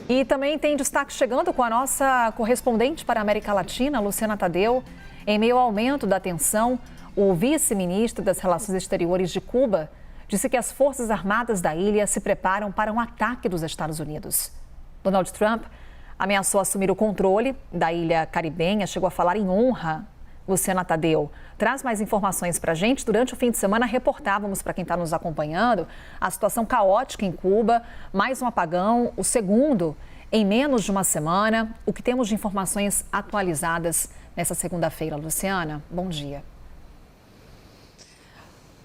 E também tem destaque chegando com a nossa correspondente para a América Latina, Luciana Tadeu. Em meio ao aumento da tensão, o vice-ministro das Relações Exteriores de Cuba disse que as Forças Armadas da ilha se preparam para um ataque dos Estados Unidos. Donald Trump ameaçou assumir o controle da ilha caribenha, chegou a falar em honra. Luciana Tadeu traz mais informações para a gente. Durante o fim de semana, reportávamos para quem está nos acompanhando a situação caótica em Cuba, mais um apagão, o segundo em menos de uma semana. O que temos de informações atualizadas nessa segunda-feira, Luciana? Bom dia.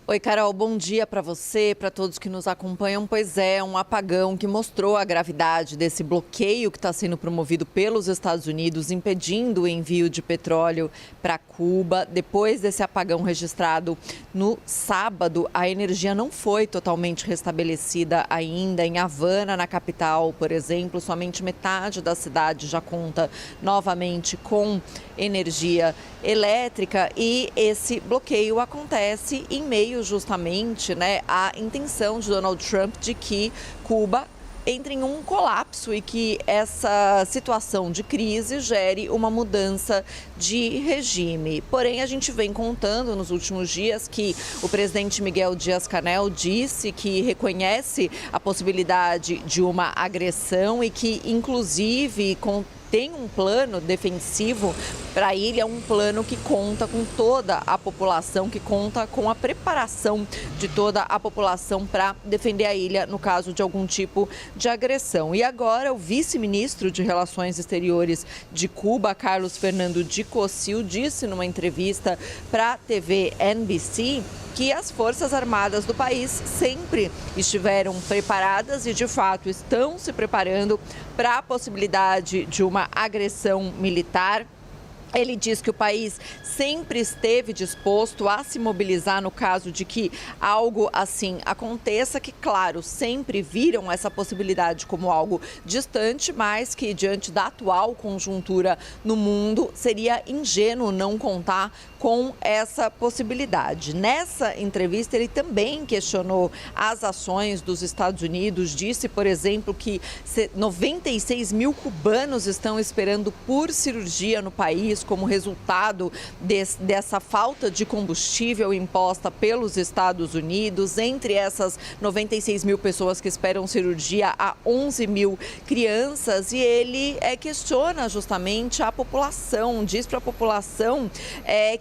Oi, Carol, bom dia para você, para todos que nos acompanham. Pois é, um apagão que mostrou a gravidade desse bloqueio que está sendo promovido pelos Estados Unidos, impedindo o envio de petróleo para Cuba. Depois desse apagão registrado no sábado, a energia não foi totalmente restabelecida ainda. Em Havana, na capital, por exemplo, somente metade da cidade já conta novamente com energia elétrica, e esse bloqueio acontece em meio justamente, à intenção de Donald Trump de que Cuba entre em um colapso e que essa situação de crise gere uma mudança de regime. Porém, a gente vem contando nos últimos dias que o presidente Miguel Díaz-Canel disse que reconhece a possibilidade de uma agressão e que, inclusive, tem um plano defensivo para a ilha, um plano que conta com toda a população, que conta com a preparação de toda a população para defender a ilha no caso de algum tipo de agressão. E agora o vice-ministro de Relações Exteriores de Cuba, Carlos Fernando de Cossío, disse numa entrevista para a TV NBC que as Forças Armadas do país sempre estiveram preparadas e, de fato, estão se preparando para a possibilidade de uma agressão militar. Ele diz que o país sempre esteve disposto a se mobilizar no caso de que algo assim aconteça, que, claro, sempre viram essa possibilidade como algo distante, mas que, diante da atual conjuntura no mundo, seria ingênuo não contar com essa possibilidade. Nessa entrevista, ele também questionou as ações dos Estados Unidos, disse, por exemplo, que 96 mil cubanos estão esperando por cirurgia no país como resultado dessa falta de combustível imposta pelos Estados Unidos. Entre essas 96 mil pessoas que esperam cirurgia, há 11 mil crianças, e ele questiona justamente a população, diz para a população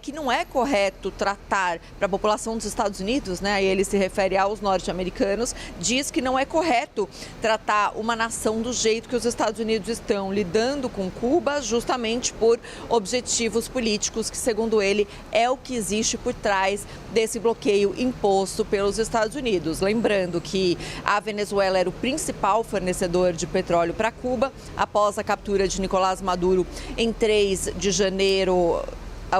que não é correto tratar, para a população dos Estados Unidos, e ele se refere aos norte-americanos, diz que não é correto tratar uma nação do jeito que os Estados Unidos estão lidando com Cuba, justamente por objetivos políticos, que, segundo ele, é o que existe por trás desse bloqueio imposto pelos Estados Unidos. Lembrando que a Venezuela era o principal fornecedor de petróleo para Cuba após a captura de Nicolás Maduro em 3 de janeiro.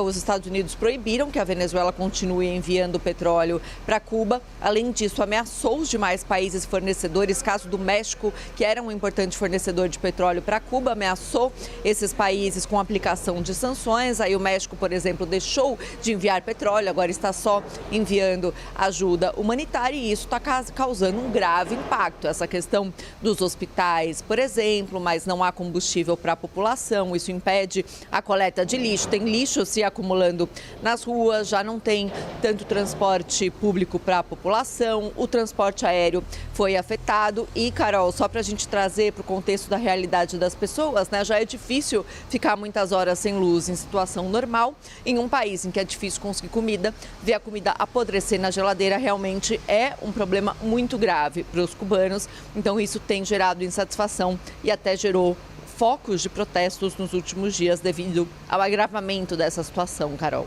Os Estados Unidos proibiram que a Venezuela continue enviando petróleo para Cuba. Além disso, ameaçou os demais países fornecedores, caso do México, que era um importante fornecedor de petróleo para Cuba, ameaçou esses países com a aplicação de sanções. Aí o México, por exemplo, deixou de enviar petróleo, agora está só enviando ajuda humanitária, e isso está causando um grave impacto. Essa questão dos hospitais, por exemplo, mas não há combustível para a população, isso impede a coleta de lixo, tem lixo se acumulando nas ruas, já não tem tanto transporte público para a população, o transporte aéreo foi afetado. E, Carol, só para a gente trazer para o contexto da realidade das pessoas, já é difícil ficar muitas horas sem luz em situação normal. Em um país em que é difícil conseguir comida, ver a comida apodrecer na geladeira realmente é um problema muito grave para os cubanos. Então isso tem gerado insatisfação e até gerou focos de protestos nos últimos dias devido ao agravamento dessa situação, Carol.